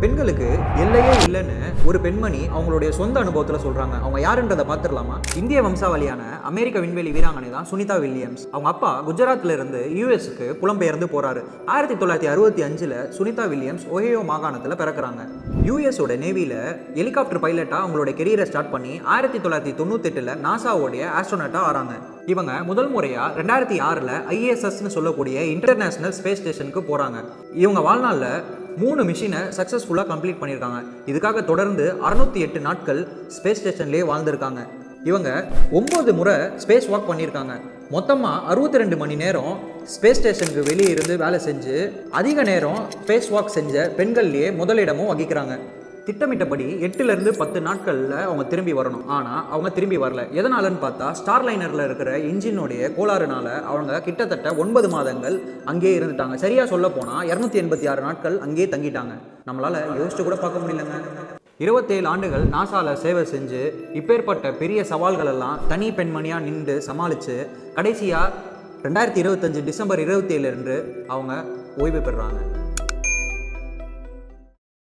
பெண்களுக்கு எல்லையே இல்லைன்னு ஒரு பெண்மணி அவங்களுடைய சொந்த அனுபவத்தில் சொல்றாங்க. அவங்க யாருன்றதை பார்த்துடலாமா? இந்திய வம்சாவளியான அமெரிக்க விண்வெளி வீராங்கனை தான் சுனிதா வில்லியம்ஸ். அவங்க அப்பா குஜராத்ல இருந்து யூஎஸ்க்கு புலம்பெயர்ந்து போறாரு. 1965 சுனிதா வில்லியம்ஸ் ஒஹியோ மாகாணத்தில் பிறக்கிறாங்க. யூஎஸோட நேவியில ஹெலிகாப்டர் பைலட்டா அவங்களோட கெரியரை ஸ்டார்ட் பண்ணி 1998 நாசாவோடைய ஆஸ்ட்ரோனட்டா ஆறாங்க. இவங்க முதல் முறையா 2006 ஐஎஸ்எஸ்ன்னு சொல்லக்கூடிய இன்டர்நேஷனல் ஸ்பேஸ் ஸ்டேஷனுக்கு போறாங்க. இவங்க வாழ்நாளில் 3 மிஷினை சக்ஸஸ்ஃபுல்லாக கம்ப்ளீட் பண்ணியிருக்காங்க. இதுக்காக தொடர்ந்து 608 நாட்கள் ஸ்பேஸ் ஸ்டேஷன்லேயே வாழ்ந்திருக்காங்க. இவங்க 9 முறை ஸ்பேஸ் வாக் பண்ணியிருக்காங்க. மொத்தமாக 62 மணி நேரம் ஸ்பேஸ் ஸ்டேஷனுக்கு வெளியே இருந்து வேலை செஞ்சு அதிக நேரம் ஸ்பேஸ் வாக் செஞ்ச பெண்கள்லேயே முதலிடமும் வகிக்கிறாங்க. திட்டமிட்டபடி 8 to 10 நாட்களில் அவங்க திரும்பி வரணும். ஆனால் அவங்க திரும்பி வரல. எதனாலன்னு பார்த்தா ஸ்டார்லைனரில் இருக்கிற இன்ஜினுடைய கோளாறுனால அவங்க கிட்டத்தட்ட 9 மாதங்கள் அங்கேயே இருந்துட்டாங்க. சரியாக சொல்ல போனால் 286 நாட்கள் அங்கேயே தங்கிட்டாங்க. நம்மளால் யோசிச்சு கூட பார்க்க முடியலங்க. 27 ஆண்டுகள் நாசாவில் சேவை செஞ்சு இப்பேற்பட்ட பெரிய சவால்கள் எல்லாம் தனி பெண்மணியாக நின்று சமாளித்து கடைசியாக 2025 டிசம்பர் 27 அவங்க ஓய்வு பெறுறாங்க.